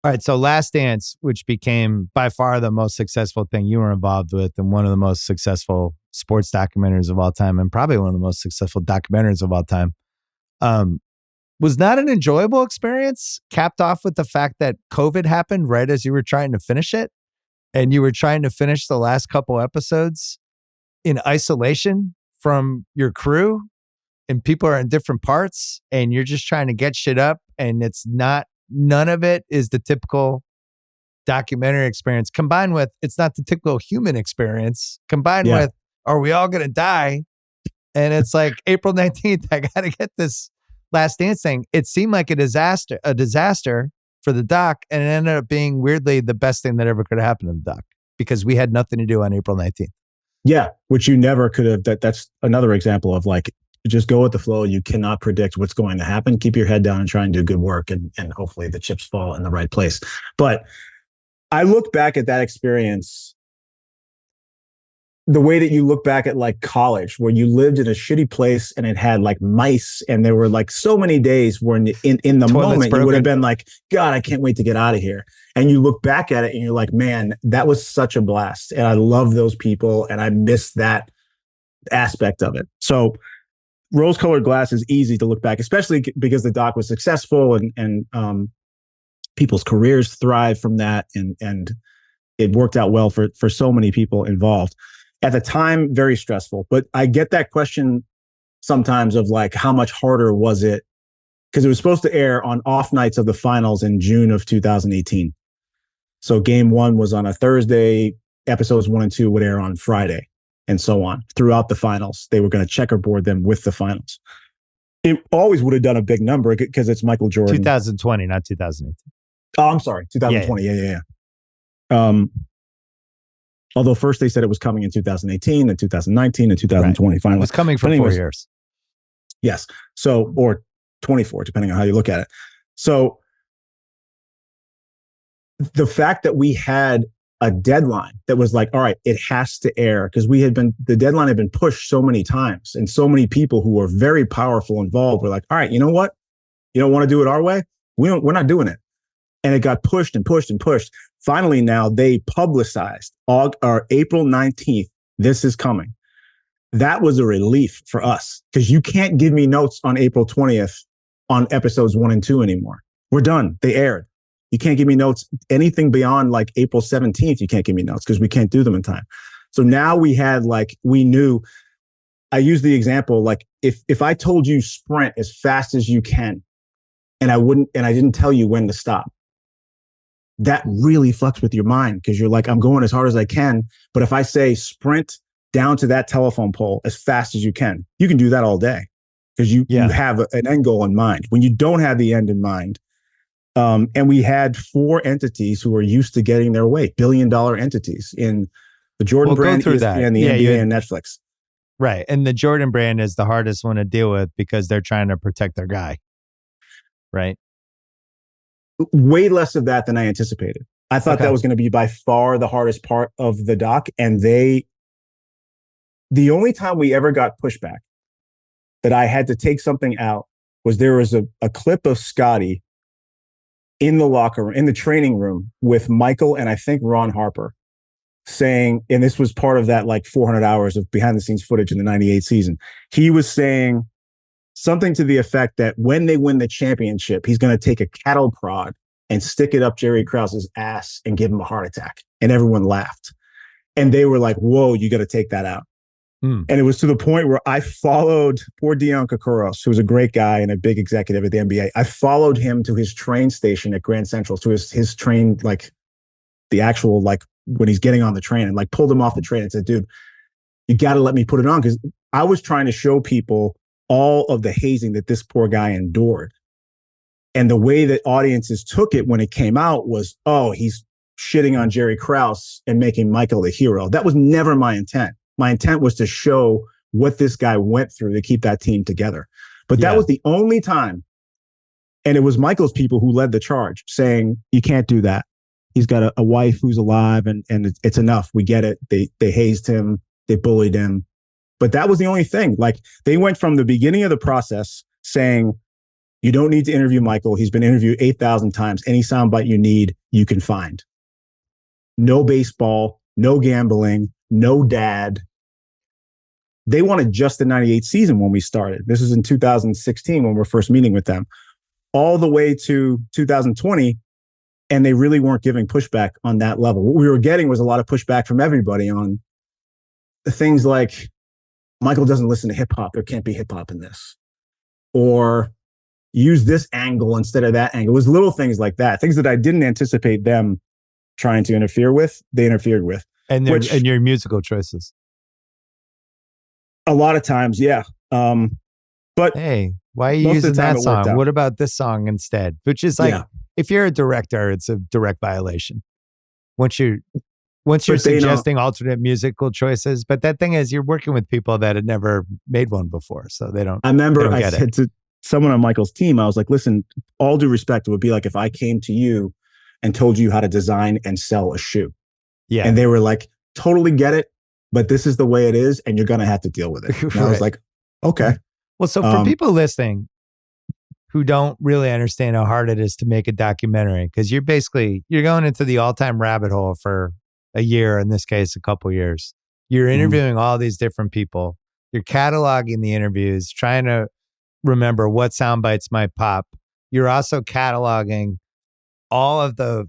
All right, so Last Dance, which became by far the most successful thing you were involved with and one of the most successful sports documentaries of all time and probably one of the most successful documentaries of all time, was not an enjoyable experience, capped off with the fact that COVID happened right as you were trying to finish it, and you were trying to finish the last couple episodes in isolation from your crew, and people are in different parts, and you're just trying to get shit up, and none of it is the typical documentary experience, combined with it's not the typical human experience, combined with are we all going to die? And it's like April 19th, I got to get this Last Dance thing. It seemed like a disaster for the doc, and it ended up being weirdly the best thing that ever could have happened to the doc because we had nothing to do on April 19th. Yeah, which you never could have. That's another example of like, just go with the flow. You cannot predict what's going to happen. Keep your head down and try and do good work, and hopefully the chips fall in the right place. But I look back at that experience the way that you look back at like college, where you lived in a shitty place and it had like mice, and there were like so many days where in the moment you would have been like, God, I can't wait to get out of here. And you look back at it and you're like, man, that was such a blast. And I love those people and I miss that aspect of it. So rose-colored glass is easy to look back, especially because the doc was successful and people's careers thrive from that. And it worked out well for so many people involved. At the time, very stressful. But I get that question sometimes of like, how much harder was it? Because it was supposed to air on off nights of the finals in June of 2018. So game one was on a Thursday, episodes 1 and 2 would air on Friday, and so on. Throughout the finals, they were going to checkerboard them with the finals. It always would have done a big number because it's Michael Jordan. 2020, not 2018. Oh, I'm sorry. 2020. Yeah. Although first they said it was coming in 2018 and 2019 and 2020. Finally, it was coming for 4 years. Yes. So, or 24, depending on how you look at it. So the fact that we had a deadline that was like, all right, it has to air, because the deadline had been pushed so many times, and so many people who were very powerful involved were like, all right, you know what? You don't want to do it our way? We're not doing it. And it got pushed and pushed and pushed. Finally, now they publicized April 19th, this is coming. That was a relief for us, because you can't give me notes on April 20th on episodes 1 and 2 anymore. We're done. They aired. You can't give me notes. Anything beyond like April 17th, you can't give me notes because we can't do them in time. So now we knew, I use the example, like if I told you sprint as fast as you can, and I didn't tell you when to stop, that really fucks with your mind, because you're like, I'm going as hard as I can. But if I say sprint down to that telephone pole as fast as you can do that all day, because you have an end goal in mind. When you don't have the end in mind, and we had 4 entities who were used to getting their way, billion-dollar entities in the Jordan brand, ESPN, the NBA, and Netflix. Right. And the Jordan brand is the hardest one to deal with because they're trying to protect their guy. Right. Way less of that than I anticipated. I thought that was going to be by far the hardest part of the doc. And the only time we ever got pushback that I had to take something out was there was a clip of Scottie in the locker room, in the training room with Michael and I think Ron Harper saying, and this was part of that like 400 hours of behind the scenes footage in the 98 season. He was saying something to the effect that when they win the championship, he's going to take a cattle prod and stick it up Jerry Krause's ass and give him a heart attack. And everyone laughed. And they were like, whoa, you got to take that out. And it was to the point where I followed poor Dion Kokoros, who was a great guy and a big executive at the NBA. I followed him to his train station at Grand Central, to his train, like the actual, like when he's getting on the train, and like pulled him off the train and said, dude, you got to let me put it on. Because I was trying to show people all of the hazing that this poor guy endured. And the way that audiences took it when it came out was, oh, he's shitting on Jerry Krause and making Michael the hero. That was never my intent. My intent was to show what this guy went through to keep that team together. But that was the only time. And it was Michael's people who led the charge, saying, you can't do that. He's got a wife who's alive, and it's enough. We get it. They hazed him. They bullied him. But that was the only thing. Like, they went from the beginning of the process saying, You don't need to interview Michael. He's been interviewed 8,000 times. Any soundbite you need, you can find. No baseball, no gambling, no dad. They wanted just the 98 season when we started. This was in 2016 when we're first meeting with them, all the way to 2020. And they really weren't giving pushback on that level. What we were getting was a lot of pushback from everybody on things like, Michael doesn't listen to hip hop. There can't be hip hop in this. Or use this angle instead of that angle. It was little things like that. Things that I didn't anticipate them trying to interfere with, they interfered with. And your musical choices. A lot of times, yeah. But hey, why are you using that song? What about this song instead? Which is like, if you're a director, it's a direct violation. Once you're suggesting alternate musical choices, but that thing is, you're working with people that had never made one before, so they don't. I remember I said to someone on Michael's team, I was like, "Listen, all due respect, it would be like if I came to you and told you how to design and sell a shoe." Yeah, and they were like, "Totally get it, but this is the way it is, and you're going to have to deal with it." And right. I was like, "Okay." Well, so for people listening who don't really understand how hard it is to make a documentary, because you're going into the all-time rabbit hole for a year, in this case, a couple years. You're interviewing all these different people. You're cataloging the interviews, trying to remember what sound bites might pop. You're also cataloging all of the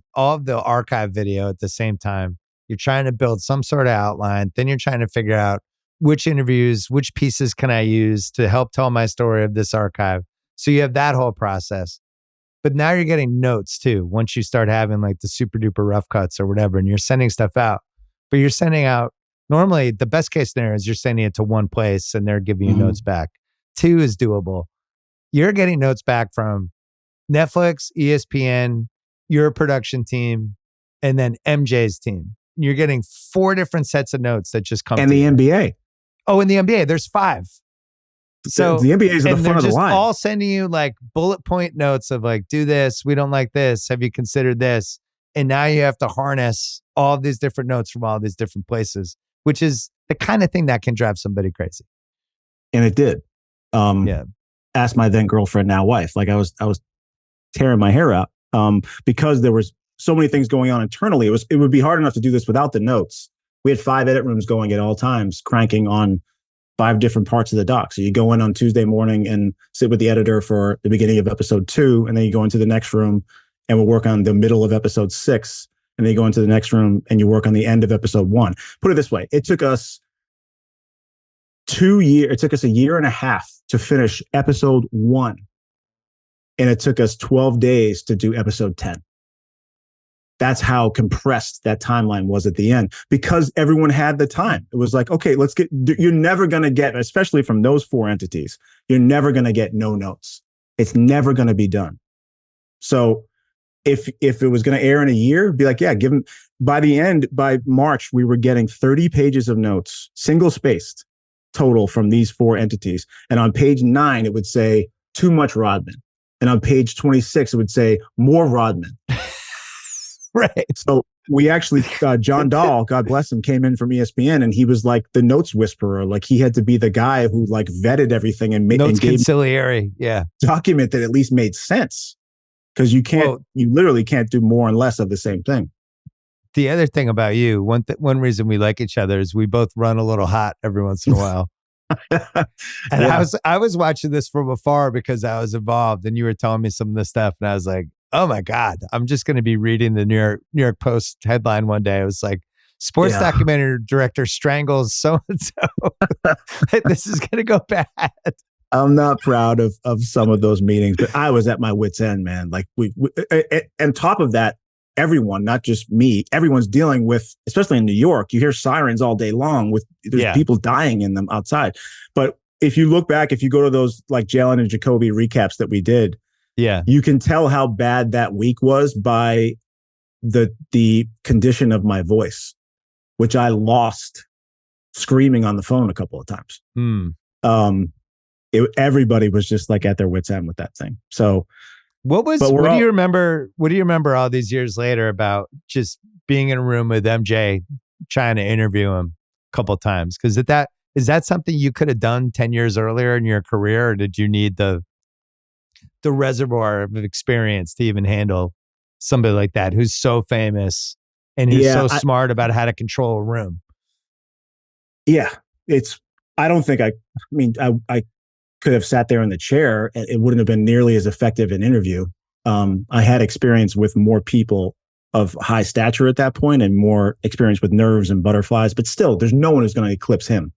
archive video at the same time. You're trying to build some sort of outline. Then you're trying to figure out which interviews, which pieces can I use to help tell my story of this archive. So you have that whole process. But now you're getting notes too. Once you start having like the super duper rough cuts or whatever, and you're sending stuff out. But you're sending out, normally the best case scenario is you're sending it to one place and they're giving you notes back. 2 is doable. You're getting notes back from Netflix, ESPN, your production team, and then MJ's team. You're getting 4 different sets of notes that just come and the NBA. Oh, in the NBA, there's 5. So the NBA is at the front of the line. All sending you like bullet point notes of like, do this, we don't like this, have you considered this? And now you have to harness all these different notes from all these different places, which is the kind of thing that can drive somebody crazy. And it did. Ask my then girlfriend, now wife. Like I was tearing my hair out because there was so many things going on internally. It would be hard enough to do this without the notes. We had 5 edit rooms going at all times, cranking on 5 different parts of the doc. So you go in on Tuesday morning and sit with the editor for the beginning of episode 2, and then you go into the next room and we'll work on the middle of episode 6, and then you go into the next room and you work on the end of episode 1. Put it this way, it took us 2 years, it took us a year and a half to finish episode 1, and it took us 12 days to do episode 10. That's how compressed that timeline was at the end, because everyone had the time. It was like, okay, you're never going to get, especially from those 4 entities, you're never going to get no notes. It's never going to be done. So if it was going to air in a year, it'd be like, yeah, by March, we were getting 30 pages of notes, single spaced total from these 4 entities. And on page 9, it would say too much Rodman. And on page 26, it would say more Rodman. Right. So we actually, John Dahl, God bless him, came in from ESPN, and he was like the notes whisperer. Like he had to be the guy who like vetted everything and made notes conciliary. Yeah. Document that at least made sense, because you literally can't do more and less of the same thing. The other thing about you, one reason we like each other is we both run a little hot every once in a while. And I was watching this from afar because I was involved, and you were telling me some of the stuff, and I was like, oh my God, I'm just going to be reading the New York Post headline one day. It was like, sports documentary director strangles so-and-so. This is going to go bad. I'm not proud of some of those meetings, but I was at my wit's end, man. Like on top of that, everyone, not just me, everyone's dealing with, especially in New York, you hear sirens all day long there's people dying in them outside. But if you look back, if you go to those like Jalen and Jacoby recaps that we did, you can tell how bad that week was by the condition of my voice, which I lost screaming on the phone a couple of times. Everybody was just like at their wit's end with that thing. So what do you remember all these years later about just being in a room with MJ trying to interview him a couple of times? Because is that something you could have done 10 years earlier in your career, or did you need the the reservoir of experience to even handle somebody like that who's so famous and who's so smart about how to control a room. Yeah, I don't think I could have sat there in the chair and it wouldn't have been nearly as effective an interview. I had experience with more people of high stature at that point and more experience with nerves and butterflies, but still, there's no one who's going to eclipse him.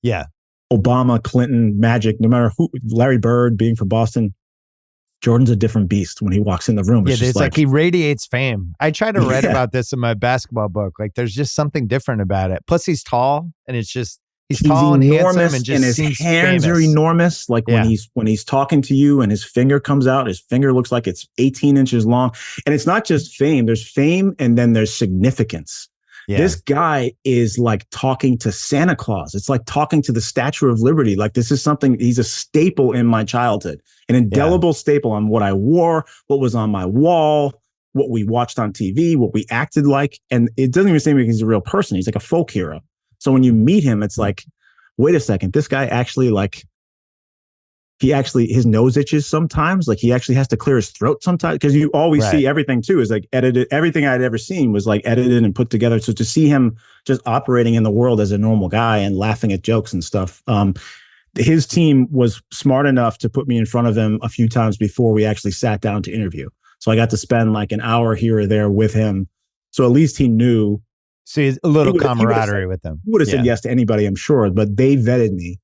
Yeah. Obama, Clinton, Magic, no matter who, Larry Bird being from Boston, Jordan's a different beast when he walks in the room. It's like he radiates fame. I try to write about this in my basketball book. Like there's just something different about it. Plus he's tall and it's just, he's tall and handsome and just his seems hands famous. Are enormous. Like when he's talking to you and his finger comes out, his finger looks like it's 18 inches long. And it's not just fame. There's fame and then there's significance. Yeah. This guy is like talking to Santa Claus. It's like talking to the Statue of Liberty. Like this is something, he's a staple in my childhood, an indelible staple on what I wore, what was on my wall, what we watched on TV, what we acted like. And it doesn't even seem like he's a real person. He's like a folk hero. So when you meet him, it's like, wait a second, this guy actually his nose itches sometimes. Like he actually has to clear his throat sometimes because you always see everything too is like edited. Everything I'd ever seen was like edited and put together. So to see him just operating in the world as a normal guy and laughing at jokes and stuff. His team was smart enough to put me in front of him a few times before we actually sat down to interview. So I got to spend like an hour here or there with him. So at least he knew. So he's a little camaraderie with them. He would have said yes to anybody, I'm sure, but they vetted me.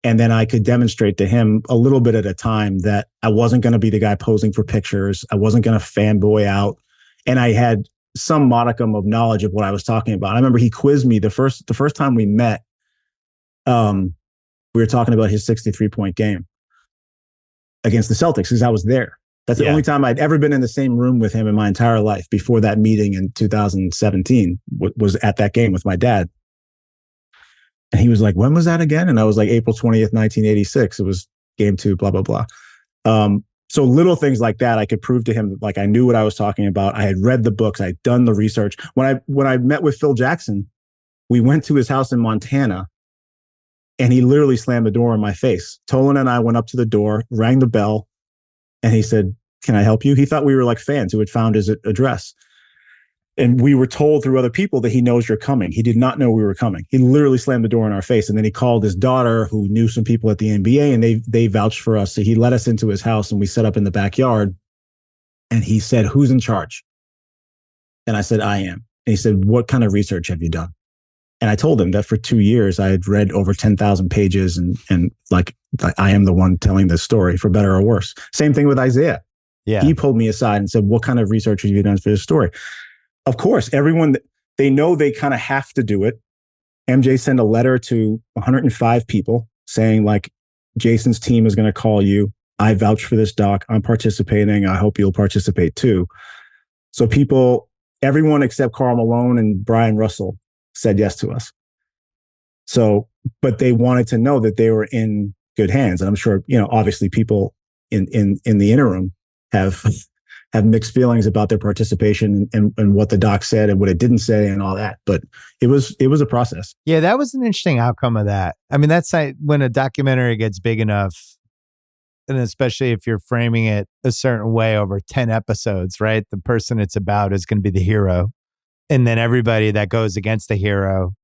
And then I could demonstrate to him a little bit at a time that I wasn't going to be the guy posing for pictures. I wasn't going to fanboy out. And I had some modicum of knowledge of what I was talking about. I remember he quizzed me the first time we met. We were talking about his 63-point game against the Celtics because I was there. That's the only time I'd ever been in the same room with him in my entire life before that meeting in 2017 was at that game with my dad. And he was like, when was that again? And I was like, April 20th, 1986. It was game 2, blah, blah, blah. So little things like that, I could prove to him that like I knew what I was talking about. I had read the books. I'd done the research. When I met with Phil Jackson, we went to his house in Montana and he literally slammed the door in my face. Tolan and I went up to the door, rang the bell, and he said, can I help you? He thought we were like fans who had found his address. And we were told through other people that he knows you're coming. He did not know we were coming. He literally slammed the door in our face. And then he called his daughter who knew some people at the NBA and they vouched for us. So he let us into his house and we set up in the backyard. And he said, who's in charge? And I said, I am. And he said, what kind of research have you done? And I told him that for 2 years, I had read over 10,000 pages and like I am the one telling this story for better or worse. Same thing with Isaiah. Yeah. He pulled me aside and said, what kind of research have you done for this story? Of course, everyone, they know they kind of have to do it. MJ sent a letter to 105 people saying like, Jason's team is going to call you. I vouch for this doc. I'm participating. I hope you'll participate too. So everyone except Karl Malone and Brian Russell said yes to us. So, but they wanted to know that they were in good hands. And I'm sure, obviously people in the interim have mixed feelings about their participation and what the doc said and what it didn't say and all that. But it was a process. Yeah, that was an interesting outcome of that. I mean, that's like when a documentary gets big enough, and especially if you're framing it a certain way over 10 episodes, right? The person it's about is going to be the hero. And then everybody that goes against the hero,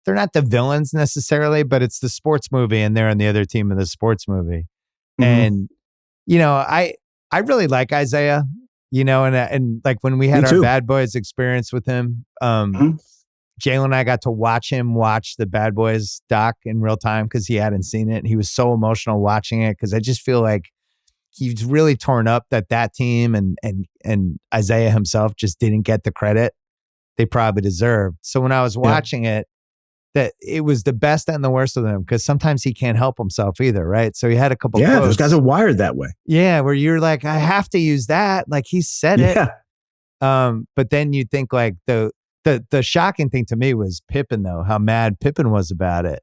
they're not the villains necessarily, but it's the sports movie and they're on the other team of the sports movie. Mm-hmm. And, I really like Isaiah. And like when we had our Bad Boys experience with him, Jalen and I got to watch him watch the Bad Boys doc in real time because he hadn't seen it. And he was so emotional watching it because I just feel like he's really torn up that team and Isaiah himself just didn't get the credit they probably deserved. So when I was watching it, that it was the best and the worst of them because sometimes he can't help himself either, right? So he had a couple quotes. Those guys are wired that way. Yeah, where you're like, I have to use that. Like he said it. But then you think like the shocking thing to me was Pippen though, how mad Pippen was about it.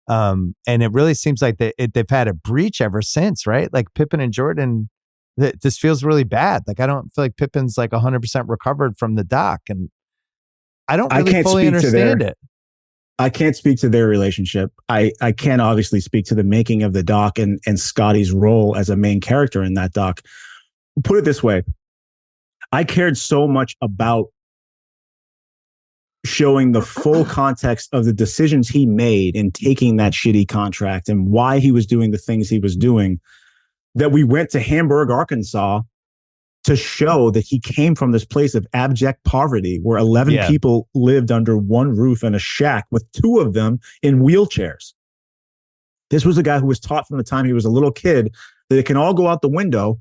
And it really seems like they've had a breach ever since, right? Like Pippen and Jordan, this feels really bad. Like I don't feel like Pippen's like 100% recovered from the doc, and I don't really fully understand it. I can't speak to their relationship. I can't obviously speak to the making of the doc and Scottie's role as a main character in that doc. Put it this way. I cared so much about showing the full context of the decisions he made in taking that shitty contract and why he was doing the things he was doing, that we went to Hamburg, Arkansas, to show that he came from this place of abject poverty where 11 people lived under one roof in a shack with 2 of them in wheelchairs. This was a guy who was taught from the time he was a little kid that it can all go out the window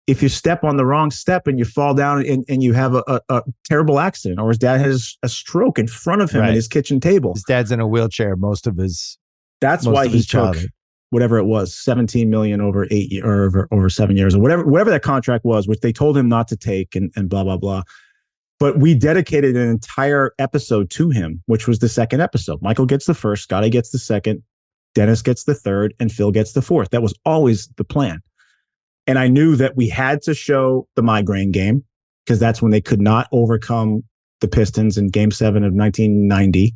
if you step on the wrong step and you fall down and you have a terrible accident, or his dad has a stroke in front of him at his kitchen table. His dad's in a wheelchair most of his That's why he took whatever it was, 17 million over 8 years or over 7 years or whatever that contract was, which they told him not to take and blah, blah, blah. But we dedicated an entire episode to him, which was the second episode. Michael gets the first, Scottie gets the second, Dennis gets the third, and Phil gets the fourth. That was always the plan. And I knew that we had to show the migraine game because that's when they could not overcome the Pistons in Game 7 of 1990.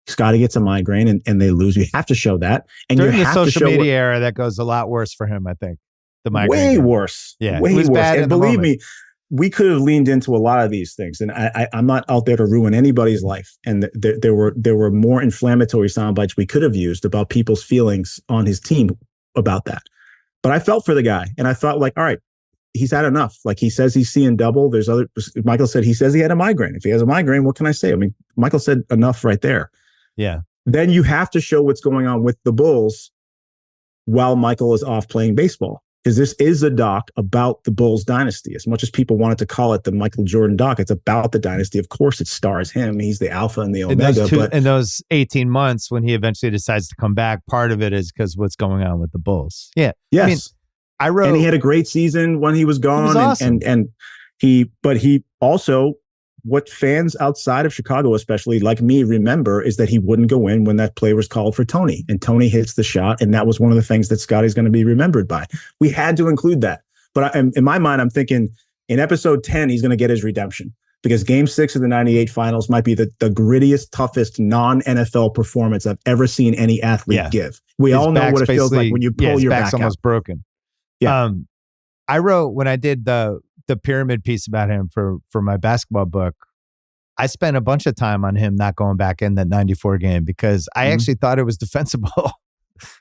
Scottie gets a migraine and they lose. You have to show that. And during you the social media era, that goes a lot worse for him, I think. The migraine. Way game. Worse. Yeah. Way worse. And believe me, we could have leaned into a lot of these things. And I'm not out there to ruin anybody's life. And there were more inflammatory sound bites we could have used about people's feelings on his team about that. But I felt for the guy and I thought like, all right, he's had enough. Like he says he's seeing double. Michael said he says he had a migraine. If he has a migraine, what can I say? I mean, Michael said enough right there. Yeah. Then you have to show what's going on with the Bulls while Michael is off playing baseball. Because this is a doc about the Bulls dynasty. As much as people wanted to call it the Michael Jordan doc, it's about the dynasty. Of course, it stars him. He's the alpha and the omega. In those 18 months when he eventually decides to come back, part of it is because what's going on with the Bulls. Yeah. Yes. I wrote, and he had a great season when he was gone. It was awesome. And he also, what fans outside of Chicago, especially like me, remember is that he wouldn't go in when that play was called for Tony, and Tony hits the shot. And that was one of the things that Scottie's going to be remembered by. We had to include that. But in my mind, I'm thinking in episode 10, he's going to get his redemption because Game 6 of the 98 finals might be the grittiest, toughest non-NFL performance I've ever seen any athlete give. We all know what it feels like when you pull your back out. Almost broken. Yeah. I wrote when I did the pyramid piece about him for my basketball book, I spent a bunch of time on him not going back in that 94 game because I actually thought it was defensible.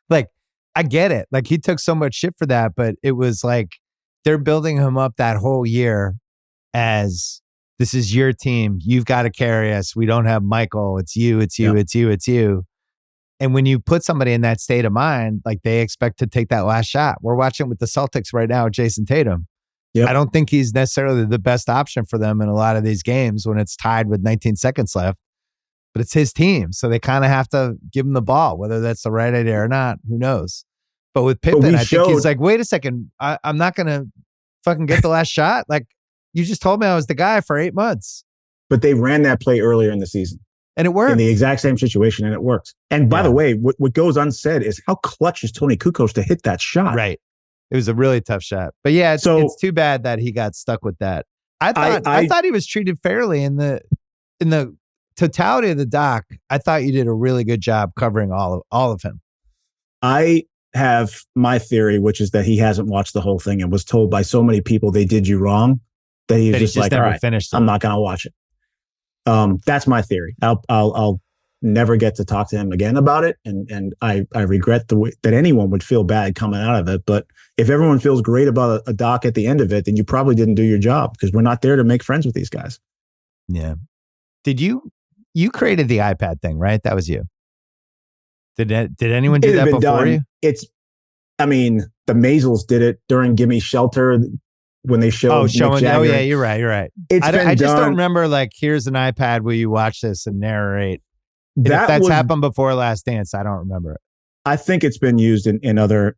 Like, I get it. Like, he took so much shit for that, but it was like they're building him up that whole year as this is your team. You've got to carry us. We don't have Michael. It's you, it's you, it's you, it's you. And when you put somebody in that state of mind, like they expect to take that last shot. We're watching with the Celtics right now with Jason Tatum. Yep. I don't think he's necessarily the best option for them in a lot of these games when it's tied with 19 seconds left, but it's his team. So they kind of have to give him the ball, whether that's the right idea or not, who knows? But with Pippen, I think he's like, wait a second, I'm not going to fucking get the last shot. Like, you just told me I was the guy for 8 months. But they ran that play earlier in the season. And it worked. In the exact same situation, and it worked. And by the way, what goes unsaid is how clutch is Tony Kukoc to hit that shot. Right. It was a really tough shot. But yeah, it's too bad that he got stuck with that. I thought he was treated fairly in the totality of the doc. I thought you did a really good job covering all of him. I have my theory, which is that he hasn't watched the whole thing and was told by so many people they did you wrong that he was just like, all right, I'm not going to watch it. That's my theory. I'll never get to talk to him again about it. And I regret the way that anyone would feel bad coming out of it. But if everyone feels great about a doc at the end of it, then you probably didn't do your job because we're not there to make friends with these guys. Yeah. Did you created the iPad thing, right? That was you. Did anyone do that before you? The Maisels did it during Gimme Shelter when they showed Mick Jagger. Oh yeah, you're right. I just don't remember like, here's an iPad, will you watch this and narrate? If that's happened before Last Dance, I don't remember it. I think it's been used in other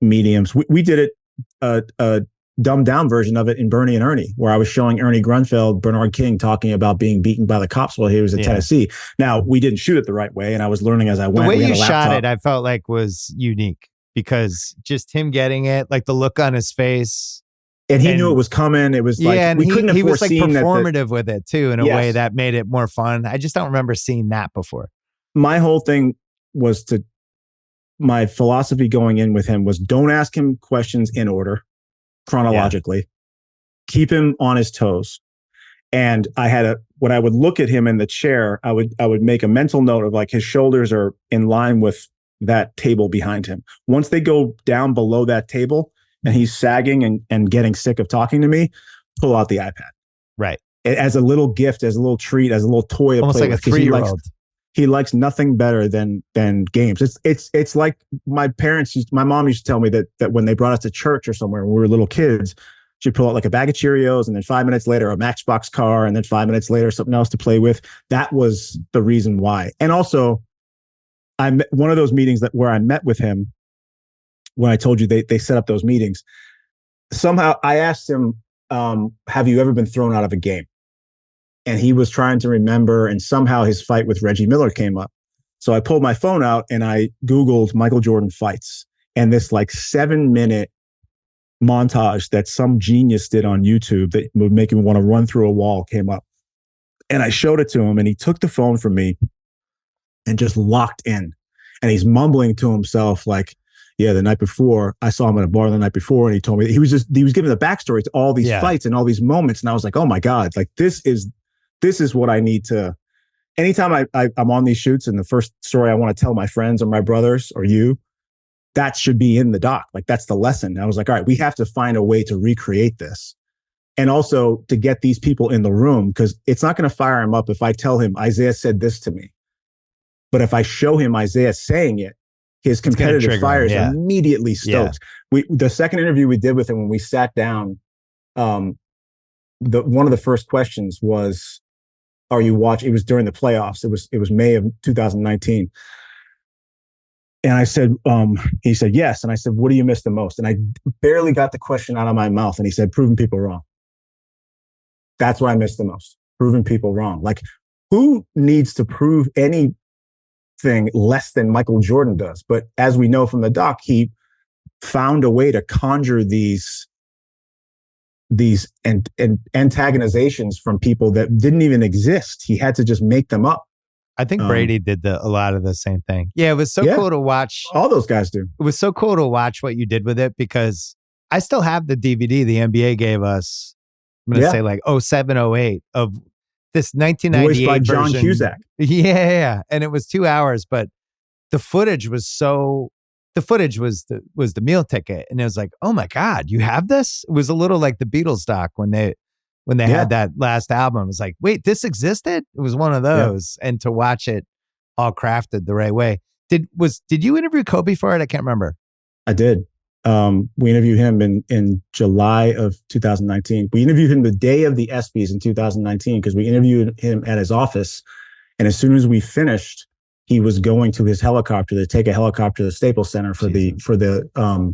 mediums. We did it, a dumbed down version of it in Bernie and Ernie, where I was showing Ernie Grunfeld, Bernard King talking about being beaten by the cops while he was at Tennessee. Now, we didn't shoot it the right way, and I was learning as I went. The way you shot it, I felt like was unique because just him getting it, like the look on his face. And he knew it was coming. It was like, and we couldn't have he was like foreseen performative with it too, in a way that made it more fun. I just don't remember seeing that before. my whole thing was my philosophy going in with him was don't ask him questions in order, chronologically. Yeah. Keep him on his toes. And when I would look at him in the chair, I would make a mental note of like his shoulders are in line with that table behind him. Once they go down below that table and he's sagging and getting sick of talking to me, pull out the iPad. Right. As a little gift, as a little treat, as a little toy to almost play like with. A 3-year-old. He likes nothing better than games. It's like my mom used to tell me that when they brought us to church or somewhere when we were little kids, she'd pull out like a bag of Cheerios and then 5 minutes later a Matchbox car and then 5 minutes later something else to play with. That was the reason why. And also, one of those meetings where I met with him, when I told you they set up those meetings, somehow I asked him, have you ever been thrown out of a game? And he was trying to remember, and somehow his fight with Reggie Miller came up. So I pulled my phone out and I Googled Michael Jordan fights. And this like 7-minute montage that some genius did on YouTube that would make him want to run through a wall came up. And I showed it to him and he took the phone from me and just locked in. And he's mumbling to himself like, yeah, the night before, I saw him at a bar the night before, and he told me he was giving the backstory to all these fights and all these moments. And I was like, oh my God, like this is what I need to, anytime I'm on these shoots and the first story I want to tell my friends or my brothers or you, that should be in the doc. Like that's the lesson. And I was like, all right, we have to find a way to recreate this. And also to get these people in the room, because it's not going to fire him up if I tell him Isaiah said this to me. But if I show him Isaiah saying it, his competitive fire is immediately stoked. Yeah. The second interview we did with him when we sat down, one of the first questions was, are you watching? It was during the playoffs. It was May of 2019. And I said, he said, yes. And I said, what do you miss the most? And I barely got the question out of my mouth. And he said, proving people wrong. That's what I miss the most. Proving people wrong. Like, who needs to prove anything less than Michael Jordan does? But as we know from the doc, he found a way to conjure these antagonizations from people that didn't even exist. He had to just make them up. I think Brady did a lot of the same thing. Yeah, it was so cool to watch. All those guys do. It was so cool to watch what you did with it, because I still have the DVD the NBA gave us. I'm going to say like 07, 08 of this 1998 voiced by John version. Cusack. Yeah. And it was 2 hours, but the footage was the meal ticket. And it was like, oh my God, you have this? It was a little like the Beatles doc when they had that last album. It was like, wait, this existed? It was one of those. Yeah. And to watch it all crafted the right way. Did you interview Kobe for it? I can't remember. I did. We interviewed him in July of 2019. We interviewed him the day of the ESPYs in 2019 because we interviewed him at his office. And as soon as we finished, he was going to his helicopter to take a helicopter to the Staples Center for the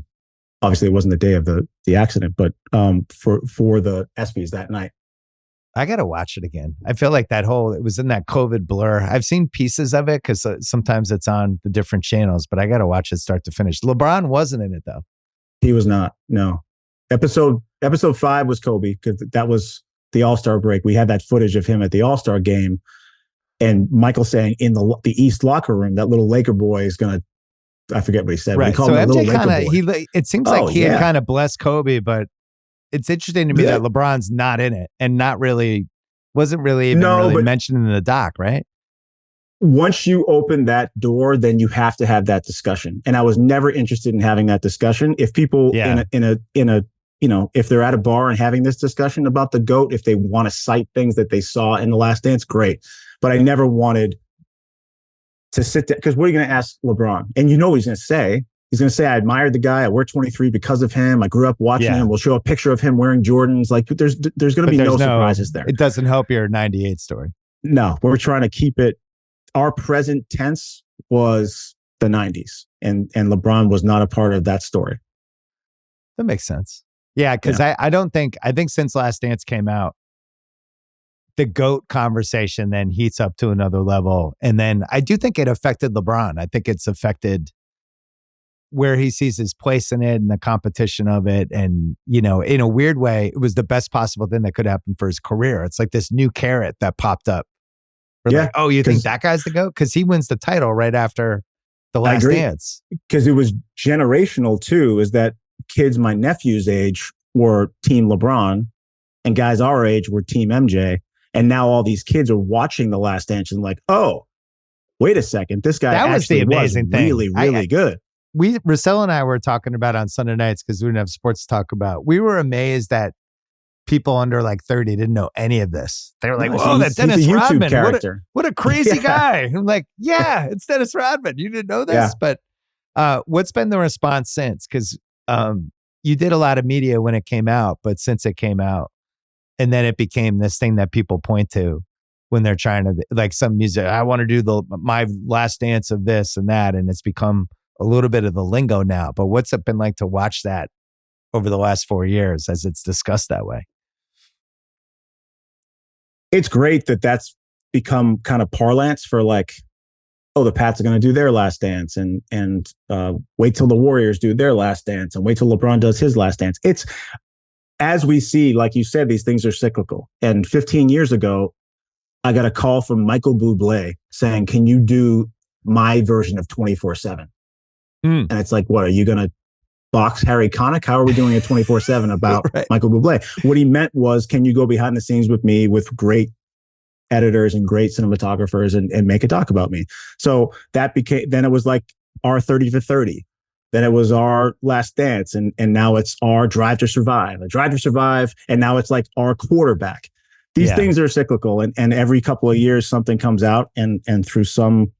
obviously it wasn't the day of the accident, but for the ESPYs that night. I got to watch it again. I feel like it was in that COVID blur. I've seen pieces of it because sometimes it's on the different channels, but I got to watch it start to finish. LeBron wasn't in it though. He was not. No. Episode 5 was Kobe because that was the All-Star break. We had that footage of him at the All-Star game, and Michael saying in the East locker room, that little Laker boy is going to, I forget what he said. Right. He so MJ kind of, it seems like he had kind of blessed Kobe, but it's interesting to me that LeBron's not in it and wasn't really even mentioned in the doc, right? Once you open that door, then you have to have that discussion. And I was never interested in having that discussion. If people in a if they're at a bar and having this discussion about the GOAT, if they want to cite things that they saw in The Last Dance, great. But I never wanted to sit there, because what are you going to ask LeBron? And you know what he's going to say. He's going to say, I admired the guy. I wear 23 because of him. I grew up watching him. We'll show a picture of him wearing Jordans. Like there's going to be no surprises there. It doesn't help your 98 story. No, we're trying to keep it. Our present tense was the 90s, and LeBron was not a part of that story. That makes sense. Yeah, because I think since Last Dance came out, the GOAT conversation then heats up to another level. And then I do think it affected LeBron. I think it's affected where he sees his place in it and the competition of it. And, in a weird way, it was the best possible thing that could happen for his career. It's like this new carrot that popped up We're like, oh, you think that guy's the GOAT? Because he wins the title right after The Last Dance. Because it was generational too, is that kids my nephew's age were Team LeBron and guys our age were Team MJ. And now all these kids are watching The Last Dance and like, oh, wait a second. This guy that was the amazing thing. Really, really good. Russell and I were talking about on Sunday nights because we didn't have sports to talk about. We were amazed that people under like 30 didn't know any of this. They were like, whoa, that Dennis Rodman. What a crazy guy. I'm like, yeah, it's Dennis Rodman. You didn't know this? Yeah. But what's been the response since? Because you did a lot of media when it came out, but since it came out, and then it became this thing that people point to when they're trying to, like some music, I want to do my last dance of this and that. And it's become a little bit of the lingo now. But what's it been like to watch that over the last 4 years as it's discussed that way? It's great that that's become kind of parlance for like, oh, the Pats are going to do their last dance and wait till the Warriors do their last dance and wait till LeBron does his last dance. It's, as we see, like you said, these things are cyclical. And 15 years ago, I got a call from Michael Bublé saying, can you do my version of 24/7? And it's like, what, are you going to box Harry Connick? How are we doing a 24/7 about right. Michael Bublé? What he meant was, can you go behind the scenes with me with great editors and great cinematographers and make a doc about me? So that became, then it was like our 30 for 30. Then it was our Last Dance. And now it's our Drive to Survive, And now it's like our Quarterback. These things are cyclical. And every couple of years, something comes out and through some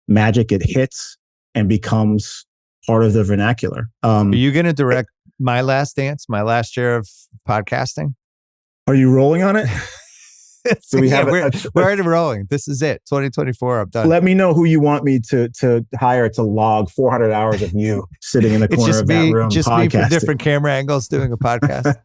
magic, it hits and becomes part of the vernacular. Are you going to direct my Last Dance, my last year of podcasting? Are you rolling on it? So we're already rolling. This is it. 2024. I'm done. Let me know who you want me to hire to log 400 hours of you sitting in the corner of that room. Just me from different camera angles doing a podcast.